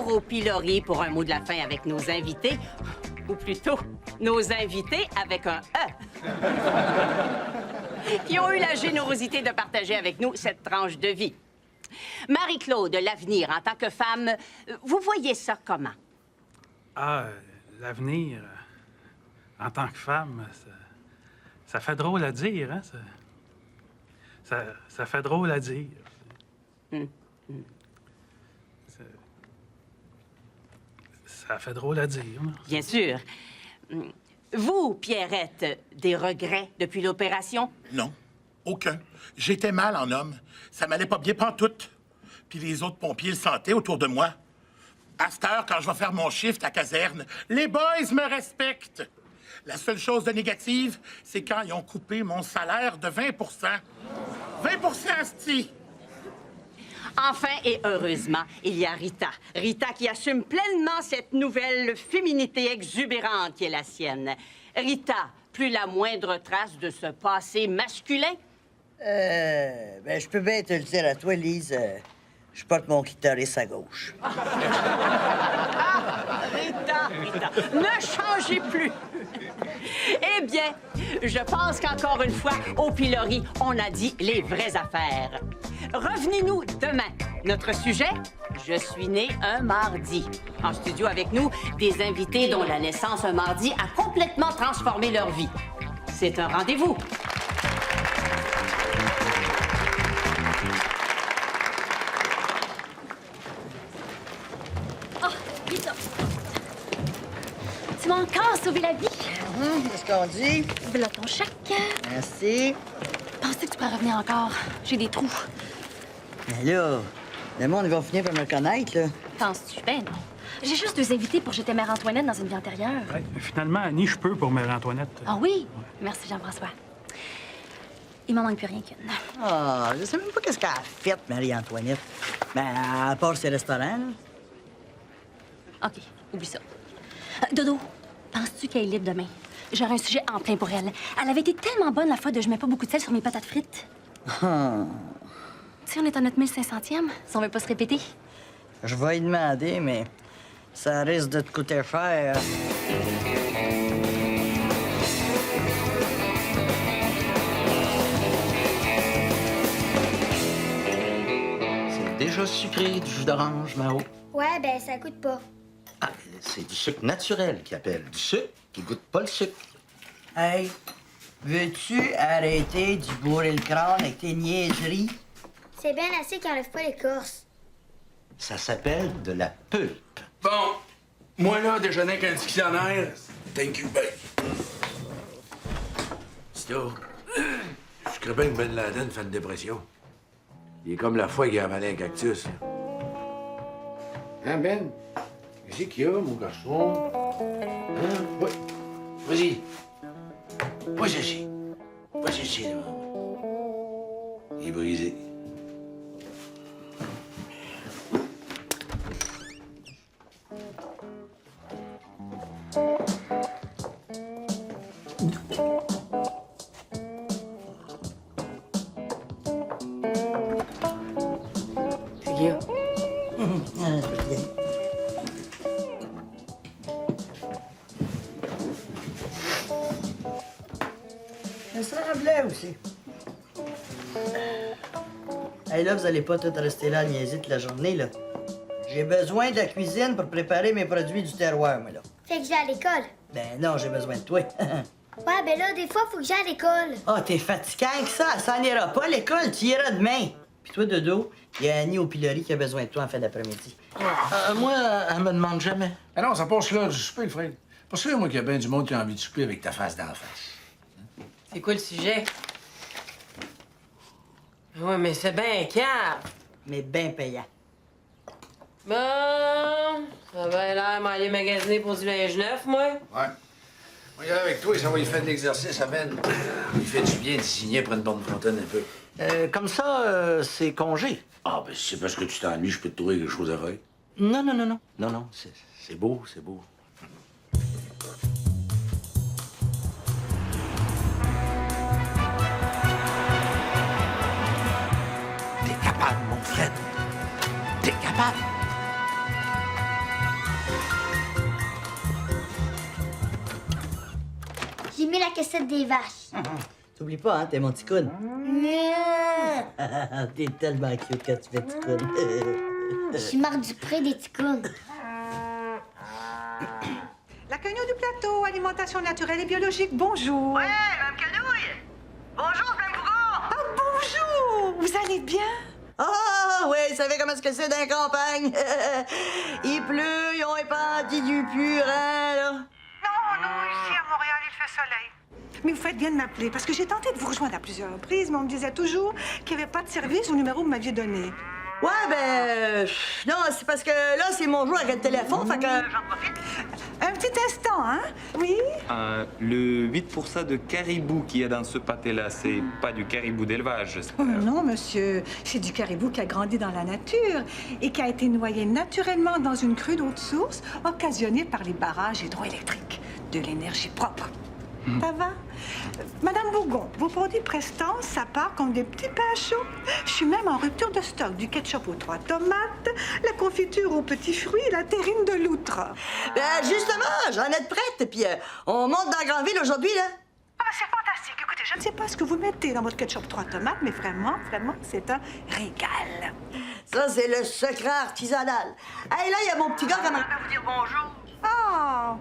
retour au pilori pour un mot de la fin avec nos invités, ou plutôt, nos invités avec un E, qui ont eu la générosité de partager avec nous cette tranche de vie. Marie-Claude, l'avenir en tant que femme, vous voyez ça comment? Ah, l'avenir, en tant que femme, ça fait drôle à dire, hein? Ça fait drôle à dire. Ça fait drôle à dire. Bien sûr. Vous, Pierrette, des regrets depuis l'opération? Non, aucun. J'étais mal en homme. Ça m'allait pas bien pantoute. Puis les autres pompiers le sentaient autour de moi. À cette heure, quand je vais faire mon shift à caserne, les boys me respectent. La seule chose de négative, c'est quand ils ont coupé mon salaire de 20 20 asti! Enfin et heureusement, il y a Rita. Rita qui assume pleinement cette nouvelle féminité exubérante qui est la sienne. Rita, plus la moindre trace de ce passé masculin? Je peux bien te le dire à toi, Lise. Je porte mon clitoris à gauche. Rita, ne changez plus! Eh bien, je pense qu'encore une fois, au pilori, on a dit les vraies affaires. Revenez-nous demain. Notre sujet, je suis née un mardi. En studio avec nous, des invités dont la naissance un mardi a complètement transformé leur vie. C'est un rendez-vous. Oh, Lisa! Tu m'as encore sauvé la vie. Qu'est-ce qu'on dit? Voilà ton chèque. Merci. Penses-tu que tu pourrais revenir encore? J'ai des trous. Mais là, le monde va finir par me connaître, là. Penses-tu? Ben non. J'ai juste 2 invités pour jeter Mère Antoinette dans une vie antérieure. Ouais, finalement, Annie, je peux pour Marie-Antoinette. Ah oui? Merci, Jean-François. Il m'en manque plus rien qu'une. Ah, je sais même pas qu'est-ce qu'elle a fait, Marie-Antoinette. Ben, à part ses restaurants, là. OK, oublie ça. Dodo, penses-tu qu'elle est libre demain? J'aurai un sujet en plein pour elle. Elle avait été tellement bonne la fois de je mets pas beaucoup de sel sur mes patates frites. Tu sais, on est à notre 1500e, si on veut pas se répéter. Je vais y demander, mais ça risque de te coûter cher. C'est déjà sucré, du jus d'orange, Mao. Ouais, ben ça coûte pas. Ah, c'est du sucre naturel qui appelle. Du sucre qui goûte pas le sucre. Hey, veux-tu arrêter de bourrer le crâne avec tes niaiseries? C'est bien assez qu'il enlève pas l'écorce. Ça s'appelle de la pulpe. Bon, moi là, déjeuner avec un dictionnaire. Thank you, babe. C'est tout. Je crois bien que Ben Laden fait une dépression. Il est comme la fois qu'il a avalé un cactus. Hein, Ben? Qu'est-ce qu'il y a, mon garçon? Hein? Oui. Vas-y. Va chercher. Va chercher, là. Il est brisé. Ça semblait aussi. Hey, là, vous allez pas tous rester là à niaiser toute la journée, là. J'ai besoin de la cuisine pour préparer mes produits du terroir, moi, là. Fait que j'ai à l'école. Ben non, j'ai besoin de toi. Ouais, ben là, des fois, faut que j'aille à l'école. Ah, t'es fatiguant que ça n'ira pas à l'école, tu iras demain. Puis toi, Dodo, il y a Annie au pilori qui a besoin de toi en fin d'après-midi. Moi, elle me demande jamais. Ah non, ça passe là du souper, le frère. Pas sûr, moi, qu'il y a bien du monde qui a envie de souper avec ta face d'en face. C'est quoi le sujet? Ouais, mais c'est bien calme. Mais bien payant. Bon, ça va l'air m'aller magasiner pour du linge neuf, moi. Ouais. Moi, y aller avec toi, ça va y faire de l'exercice à Ben. Il fait du bien de signer pour une bonne fontaine un peu. Comme ça, c'est congé. Ah, ben, si c'est parce que tu t'ennuies, je peux te trouver quelque chose à faire. Non, non, non, non. Non, non, c'est beau, c'est beau. T'es capable, mon Fred. T'es capable. mis la cassette des vaches. T'oublies pas, hein, t'es mon petit coune. Mmh. T'es tellement cute quand tu fais petit coune. Je suis marre du pré des ticounes. La Cagnon du plateau, alimentation naturelle et biologique, bonjour. Ouais, Mme Canouille! Bonjour, Mme Bougon! Ah, bonjour! Vous allez bien? Ah, oui, vous savez comment est-ce que c'est dans la campagne? Il pleut, ils ont épandé du purin, là. Non, ici à Montréal, il fait soleil. Mais vous faites bien de m'appeler, parce que j'ai tenté de vous rejoindre à plusieurs reprises, mais on me disait toujours qu'il n'y avait pas de service au numéro que vous m'aviez donné. Ouais, ben... non, c'est parce que là, c'est mon jour avec le téléphone, fait que j'en profite. Un petit instant, hein? Oui? Le 8 de caribou qu'il y a dans ce pâté-là, c'est pas du caribou d'élevage, j'espère. Oh, non, monsieur. C'est du caribou qui a grandi dans la nature et qui a été noyé naturellement dans une crue d'eau de source occasionnée par les barrages hydroélectriques. De l'énergie propre. Ça va? Madame Bougon, vos produits prestants, ça part comme des petits pains chauds. Je suis même en rupture de stock du ketchup aux 3 tomates, la confiture aux petits fruits et la terrine de loutre. Ben, justement, j'en ai de prête, puis on monte dans Grandville aujourd'hui, là. Ah, c'est fantastique. Écoutez, je ne sais pas ce que vous mettez dans votre ketchup 3 tomates, mais vraiment, c'est un régal. Ça, c'est le secret artisanal. Hey, là, il y a mon petit gars qui m'a vous dire bonjour. Oh!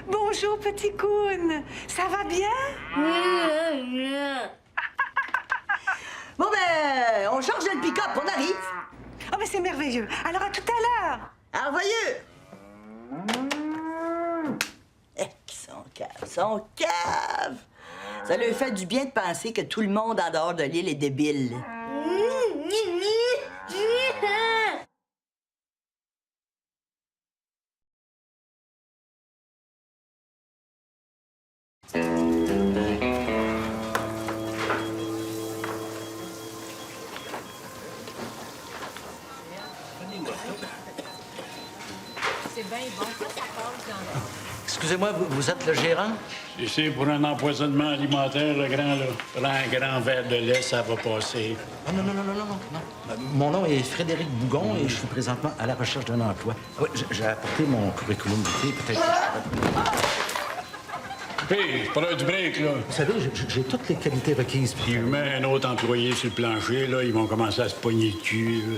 Bonjour, petit coon. Ça va bien? Bon, ben, on change le pick-up, on arrive. Oh, mais c'est merveilleux. Alors, à tout à l'heure. Alors, voyeux. Son cave. Ça lui fait du bien de penser que tout le monde en dehors de l'île est débile. Excusez-moi, vous êtes le gérant? C'est pour un empoisonnement alimentaire, le grand, là. Prends un grand verre de lait, ça va passer. Ah, non. Mon nom est Frédéric Bougon et je suis présentement à la recherche d'un emploi. Oui, j'ai apporté mon curriculum vitae, peut-être que Hé, prends du break, là. Vous savez, j'ai toutes les qualités requises. Si je mets un autre employé sur le plancher, là, ils vont commencer à se pogner le cul, là.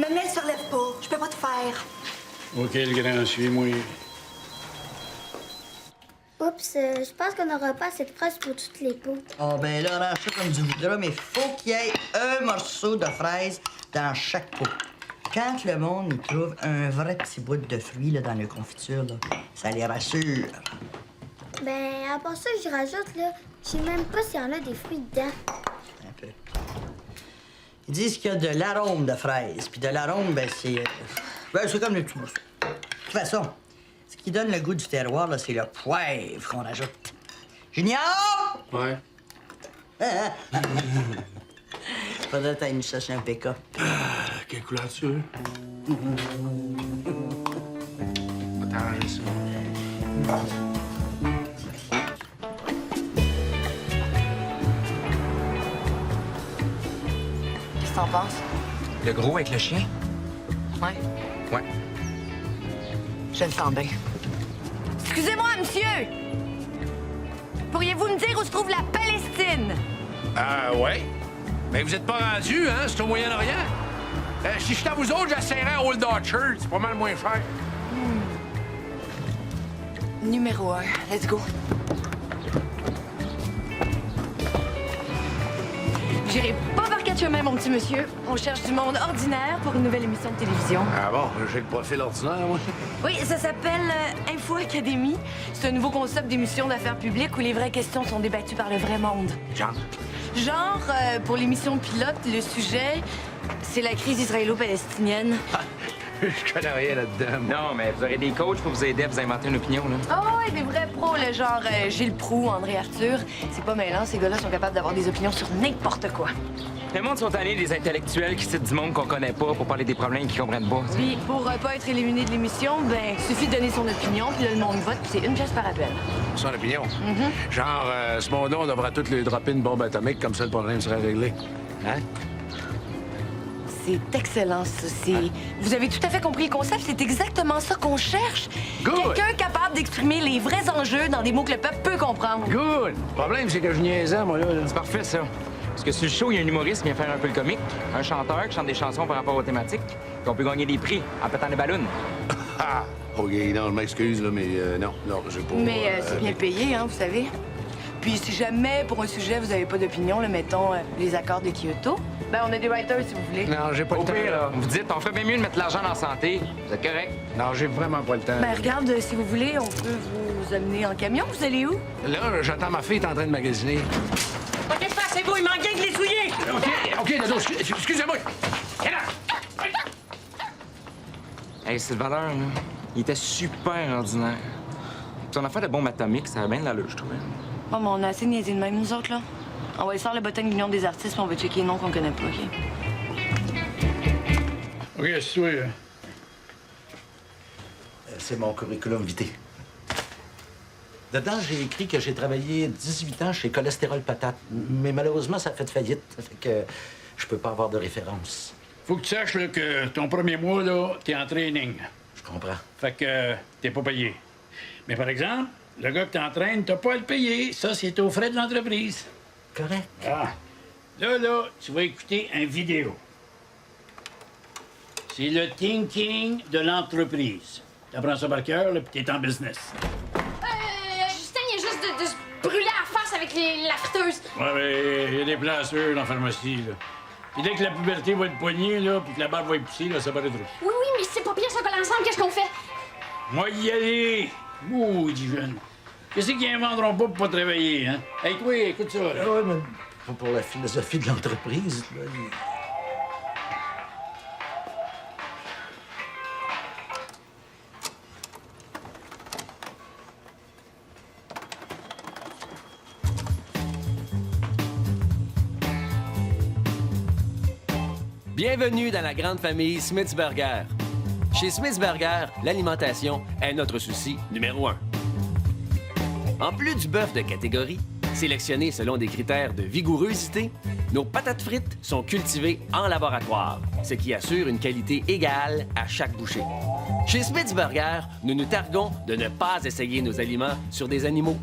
Maman, elle se relève pas. Je peux pas te faire. OK, le grand, suis-moi. Oups, je pense qu'on n'aura pas assez de fraises pour toutes les pots. Oh, ben là, range ça comme tu voudras, mais faut qu'il y ait un morceau de fraise dans chaque pot. Quand le monde y trouve un vrai petit bout de fruit là, dans la confiture, là, ça les rassure. Ben, à part ça, je rajoute, là, je sais même pas s'il y en a des fruits dedans. Un peu. Ils disent qu'il y a de l'arôme de fraise. Puis de l'arôme, ben, c'est comme le tout. De toute façon, ce qui donne le goût du terroir, là, c'est le poivre qu'on rajoute. Junior! Ouais. Faudrait que t'ailles nous chercher un pick-up. Quelle couleur tu veux? Attends, ça. Qu'est-ce que t'en penses? Le gros avec le chien? Ouais. Ouais. Je le sens bien. Excusez-moi, monsieur! Pourriez-vous me dire où se trouve la Palestine? Ah, ouais? Mais vous êtes pas rendu, hein? C'est au Moyen-Orient. Si j'étais à vous autres, j'essaierais à Old Orchard. C'est pas mal moins cher. Numéro 1. Let's go. J'irai pas par quatre chemins, mon petit monsieur. On cherche du monde ordinaire pour une nouvelle émission de télévision. Ah bon? J'ai le profil ordinaire, moi. Oui, ça s'appelle Info Academy. C'est un nouveau concept d'émission d'affaires publiques où les vraies questions sont débattues par le vrai monde. Genre, pour l'émission pilote, le sujet, c'est la crise israélo-palestinienne. Je connais rien là-dedans. Non, mais vous aurez des coachs pour vous aider à vous inventer une opinion, là. Oh, ouais, des vrais pros, le genre Gilles Proulx, André Arthur. C'est pas mêlant, ces gars-là sont capables d'avoir des opinions sur n'importe quoi. Le monde sont allés des intellectuels qui citent du monde qu'on connaît pas pour parler des problèmes qu'ils comprennent pas. Puis, pour pas être éliminé de l'émission, ben, suffit de donner son opinion, puis là, le monde vote, puis c'est 1 pièce par appel. Son opinion? Genre, ce monde-là, on devrait tous lui dropper une bombe atomique, comme ça, le problème serait réglé. Hein? C'est excellent, ça. Vous avez tout à fait compris le concept. C'est exactement ça qu'on cherche. Good. Quelqu'un capable d'exprimer les vrais enjeux dans des mots que le peuple peut comprendre. Good! Le problème, c'est que je niaisais, moi, là. C'est parfait, ça. Parce que sur le show, il y a un humoriste qui vient faire un peu le comique, un chanteur qui chante des chansons par rapport aux thématiques, puis on peut gagner des prix en pétant des ballons. Ah! OK, non, je m'excuse, là, mais non, j'ai pas... Mais c'est bien payé, hein, vous savez. Puis si jamais, pour un sujet, vous n'avez pas d'opinion, là, mettons les accords de Kyoto, ben on a des writers, si vous voulez. Non, j'ai pas Au le temps. pire, là, vous dites, on ferait bien mieux de mettre l'argent dans la santé. Vous êtes correct? Non, j'ai vraiment pas le temps. Ben regarde, si vous voulez, on peut vous amener en camion. Vous allez où? Là, j'attends ma fille, est en train de magasiner. Pas qu'est-ce que c'est vous, il manque de les souiller! OK, Dodo, excusez-moi. Viens là. Hey, c'est le vendeur, là. Il était super ordinaire. Puis son affaire de bombe atomique, ça a bien de l'allure, je trouvais. Oh, mais on a assez niaisé de même, nous autres, là. On va aller sur le bottin de l'Union des artistes, puis on va checker les noms qu'on connaît pas, OK? OK, c'est toi. C'est mon curriculum vitae. Dedans, j'ai écrit que j'ai travaillé 18 ans chez Cholestérol Patate. Mais malheureusement, ça a fait faillite. Ça fait que je peux pas avoir de référence. Faut que tu saches là, que ton premier mois, là, t'es en training. Je comprends. Fait que t'es pas payé. Mais par exemple, le gars que t'entraînes, t'as pas à le payer. Ça, c'est aux frais de l'entreprise. Correct. Ah. Là, tu vas écouter une vidéo. C'est le thinking de l'entreprise. T'apprends ça par cœur, là, puis t'es en business. Justin, il y a juste de se brûler à la face avec la friteuse. Ouais, mais il y a des plans sûrs dans la pharmacie, là. Puis dès que la puberté va être poignée, là, puis que la barbe va être poussée, là, ça paraîtra. Oui, mais c'est pas pire, ça colle ensemble. Qu'est-ce qu'on fait? Moi, y aller! Maudit jeune. Qu'est-ce qu'ils inventeront pas pour pas travailler, hein? Hey, toi, écoute ça, là. Ouais, mais pas pour la philosophie de l'entreprise, là. Bienvenue dans la grande famille Smith's Burger. Chez Smith's Burger, l'alimentation est notre souci numéro 1. En plus du bœuf de catégorie, sélectionné selon des critères de vigourosité, nos patates frites sont cultivées en laboratoire, ce qui assure une qualité égale à chaque bouchée. Chez Smith's Burger, nous nous targuons de ne pas essayer nos aliments sur des animaux.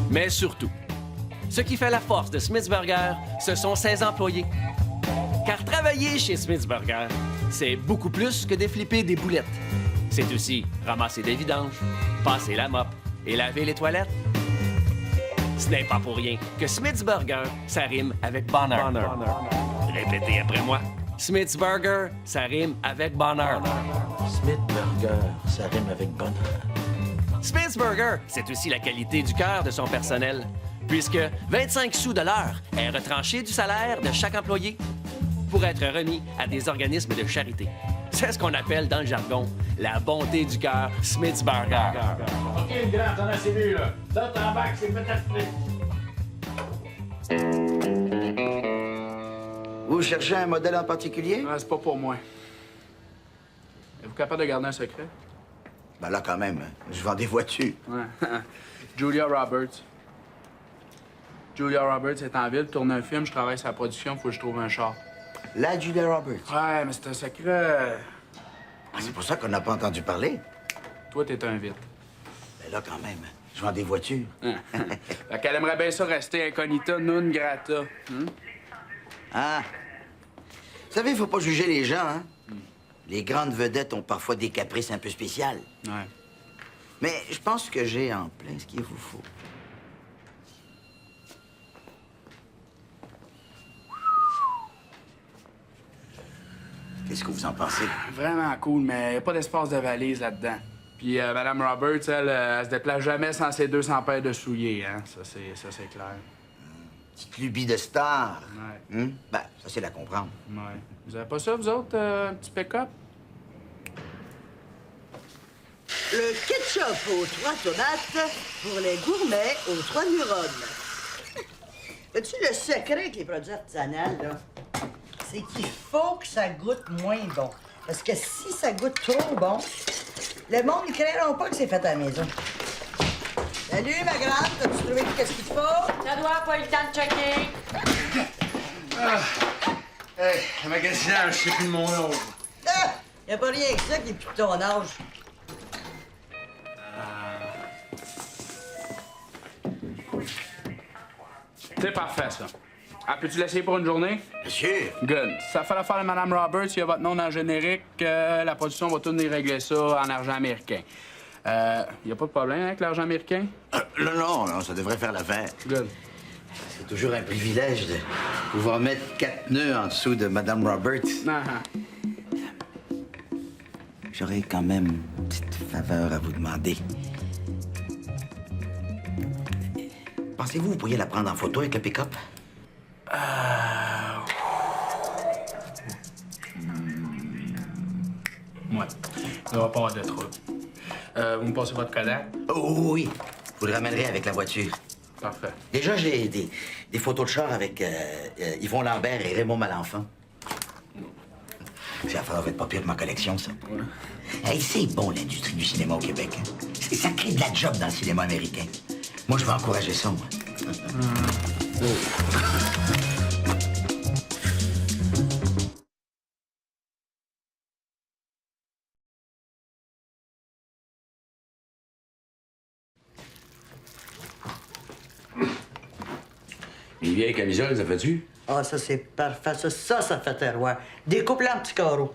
Mais surtout, ce qui fait la force de Smith's Burger, ce sont ses employés. Car travailler chez Smith's Burger, c'est beaucoup plus que déflipper des boulettes. C'est aussi ramasser des vidanges, passer la mop et laver les toilettes. Ce n'est pas pour rien que Smith's Burger, ça rime avec bonheur. Répétez après moi. Smith's Burger, ça rime avec bonheur. Smith Burger, ça rime avec bonheur. Smith's Burger, c'est aussi la qualité du cœur de son personnel, puisque 25 sous de l'heure est retranché du salaire de chaque employé pour être remis à des organismes de charité. C'est ce qu'on appelle dans le jargon la bonté du cœur Smith's Burger. OK, le grand, t'en as assez vu, là. Là, t'embarques, c'est peut-être frites. Vous cherchez un modèle en particulier? Non, c'est pas pour moi. Êtes-vous capable de garder un secret? Ben là, quand même, je vends des voitures. Ouais. Julia Roberts. Julia Roberts est en ville, tourne un film, je travaille sur la production, faut que je trouve un char. La Julia Roberts? Ouais, mais c'est un secret. Ah, c'est pour ça qu'on n'a pas entendu parler. Toi, t'es un vite. Ben là, quand même, je vends des voitures. Fait qu'elle aimerait bien ça rester incognita, non grata. Ah. Vous savez, il faut pas juger les gens, hein? Les grandes vedettes ont parfois des caprices un peu spéciales. Ouais. Mais je pense que j'ai en plein ce qu'il vous faut. Qu'est-ce que vous en pensez? Vraiment cool, mais il n'y a pas d'espace de valise là-dedans. Puis Mme Roberts, elle se déplace jamais sans ses 200 paires de souliers, hein? Ça, c'est clair. Petite lubie de star. Ouais. Ben, facile à comprendre. Ouais. Vous avez pas ça, vous autres, un petit pick-up? Le ketchup aux 3 tomates pour les gourmets aux 3 neurones. As-tu le secret avec les produits artisanaux, là? C'est qu'il faut que ça goûte moins bon. Parce que si ça goûte trop bon, le monde ne créera pas que c'est fait à la maison. Salut, ma grande. T'as-tu trouvé qu'est-ce qu'il te faut? Ça doit pas eu le temps de checker. Hey, le magasinage, c'est plus de mon nom. Ah! Y a pas rien que ça qui est plus de ton âge. C'est parfait, ça. Ah, peux-tu l'essayer pour une journée? Monsieur. Good. Ça fait l'affaire de Mme Roberts, il y a votre nom dans le générique. La production va tout venir régler ça en argent américain. Y a pas de problème avec l'argent américain? Non, ça devrait faire l'affaire. Good. C'est toujours un privilège de pouvoir mettre 4 nœuds en dessous de Mme Roberts. J'aurais quand même une petite faveur à vous demander. Pensez-vous que vous pourriez la prendre en photo avec le pick-up? Ouais. Il va pas avoir de trouble. Vous me passez votre Kodak? Oh oui. Vous le ramènerez avec la voiture. Parfait. Déjà, j'ai des photos de char avec Yvon Lambert et Raymond Malenfant. Ça va être pas pire de ma collection, ça. Hey, c'est bon, l'industrie du cinéma au Québec. Hein? Ça crée de la job dans le cinéma américain. Moi, je veux encourager ça, moi. Une vieille camisole, ça fait-tu? Ah, ça, c'est parfait. Ça fait terroir. Découpe-le en petits carreaux.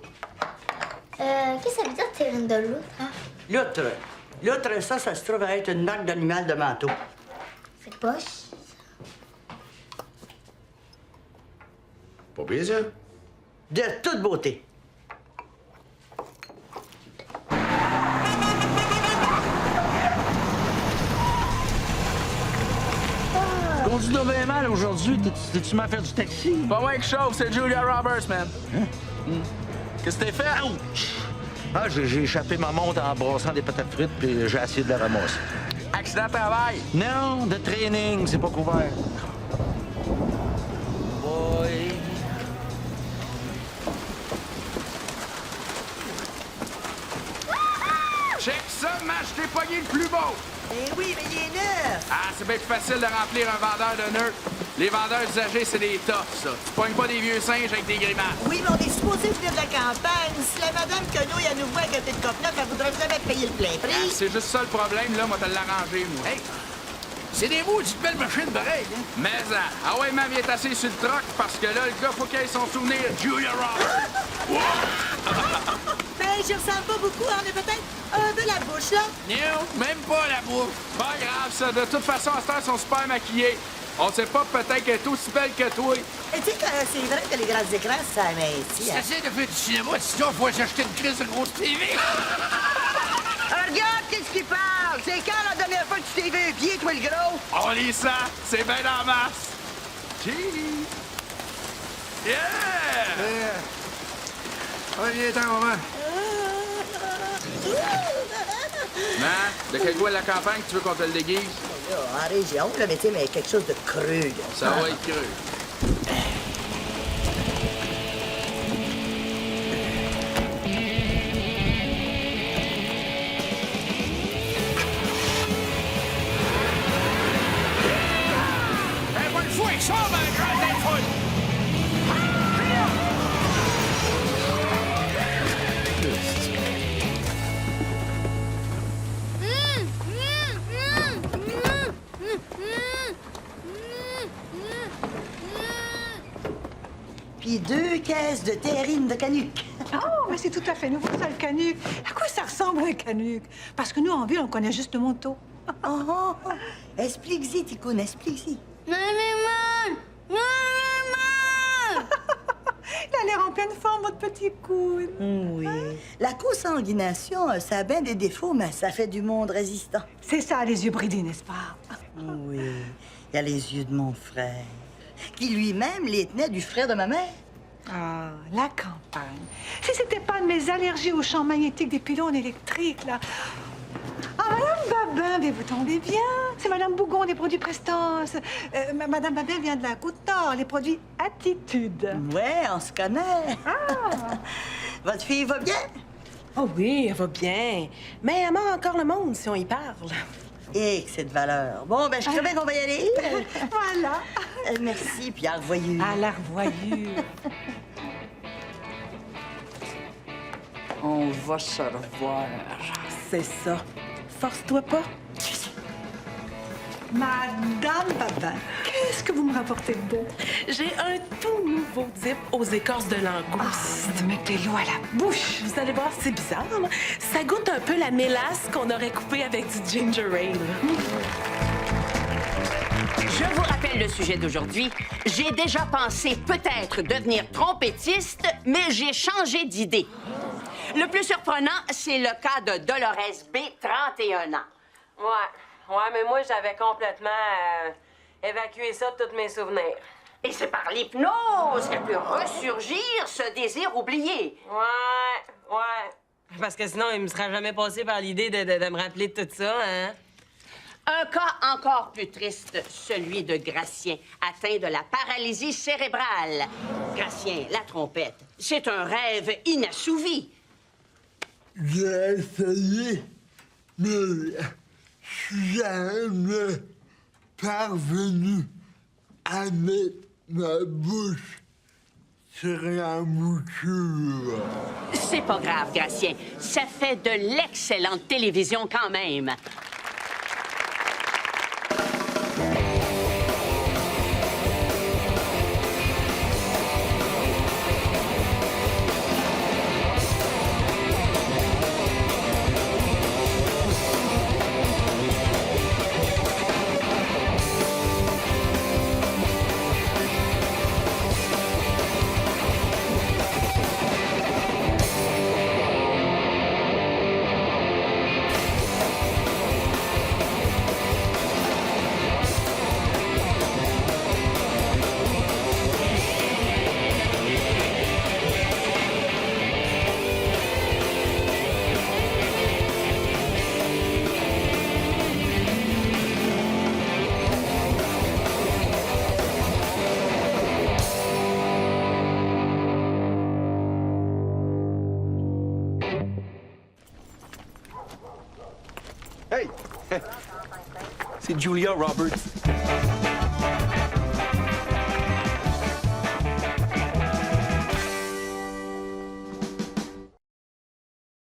Qu'est-ce que ça veut dire, terrine de loutre, hein? L'outre. L'outre, ça se trouve à être une marque d'animal de manteau. C'est poche. Pas pire, ça? De toute beauté. Conduis donc bien mal aujourd'hui. T'es-tu m'as fait du taxi? Pas moi qui chauffe, c'est Julia Roberts, man. Qu'est-ce que t'as fait? Ouch! Ah, j'ai échappé ma montre en brassant des patates frites, puis j'ai essayé de la ramasser. Accident de travail? Non, de training, c'est pas couvert. Boy. Check ça, match, t'es pogné le plus beau! Eh oui, mais il est neuf! Ah, c'est bien plus facile de remplir un vendeur de nœuds. Les vendeurs usagés, c'est des tops, ça. Tu pognes pas des vieux singes avec des grimaces. Oui, mais on est supposé venir de la campagne. Si la madame Quenouille, elle nous voit à côté de Copenhague, elle voudrait jamais payer le plein Ah, prix. c'est juste ça le problème, là. Moi, t'as l'arrangé, moi. Hey, c'est des maudites belles machines pareilles, hein? Mais, ah ouais, même, il est assis sur le troc parce que là, le gars, faut qu'il ait son souvenir. Julia Roberts! Ben, je ressemble pas beaucoup. On a peut-être un peu la bouche, là. Non, même pas la bouffe. Pas grave, ça. De toute façon, à cette heure, ils sont super maquillés. On sait pas, peut-être qu'elle est aussi belle que toi. Et tu sais que c'est vrai que les grands écrans, ça m'inquiète. Si t'essaies de faire du cinéma, sinon, faut s'acheter une crise de grosse TV. Regarde, qu'est-ce qu'il parle? C'est quand la dernière fois que tu t'es vu un pied, toi, le gros? On lit ça. C'est bien en masse. Cheese. Yeah! Ouais, viens, attends, maman. Man, de quel bois de la campagne tu veux qu'on te le déguise? En région, là, mais tu sais, mais quelque chose de creux, là. Ça va être creux. Hey, bonne fois, il sort, ben, grand des fouilles. Puis 2 caisses de terrine de canuc. Oh, mais c'est tout à fait nouveau, ça, le canuc. À quoi ça ressemble, un canuc? Parce que nous, en ville, on connaît juste le manteau. Oh. Explique-y, Ticoune, explique-y. Maman! Maman! Il a l'air en pleine forme, votre petit coune. Oui. La consanguination, ça a bien des défauts, mais ça fait du monde résistant. C'est ça, les yeux bridés, n'est-ce pas? Oui. Il y a les yeux de mon frère, qui lui-même les tenait du frère de ma mère. Ah, la campagne. Si c'était pas de mes allergies aux champs magnétiques des pylônes électriques, là. Ah, Madame Babin, mais vous tombez bien. C'est Madame Bougon des produits Prestance. Madame Babin vient de la Côte-Nord, les produits Attitude. Ouais, on se connaît. Ah! Votre fille va bien? Oh oui, elle va bien. Mais elle mord encore le monde si on y parle. Et que c'est de valeur. Bon, ben, je crois bien qu'on va y aller. Voilà. Merci, puis à la revoyure. À la revoyure. On va se revoir. C'est ça. Force-toi pas. Madame Babin, qu'est-ce que vous me rapportez de beau? J'ai un tout nouveau dip aux écorces de langouste. Mettez-le à la bouche. Vous allez voir, c'est bizarre. Là. Ça goûte un peu la mélasse qu'on aurait coupée avec du ginger ale. Je vous rappelle le sujet d'aujourd'hui. J'ai déjà pensé peut-être devenir trompettiste, mais j'ai changé d'idée. Le plus surprenant, c'est le cas de Dolores B, 31 ans. Ouais, mais moi, j'avais complètement évacué ça de tous mes souvenirs. Et c'est par l'hypnose qu'elle peut ressurgir ce désir oublié. Ouais. Parce que sinon, il me serait jamais passé par l'idée de me rappeler de tout ça, hein? Un cas encore plus triste, celui de Gratien, atteint de la paralysie cérébrale. Gratien, la trompette, c'est un rêve inassouvi. J'ai essayé, mais je suis jamais parvenu à mettre ma bouche sur la mouture. C'est pas grave, Gratien. Ça fait de l'excellente télévision quand même. Hey! C'est Julia Roberts.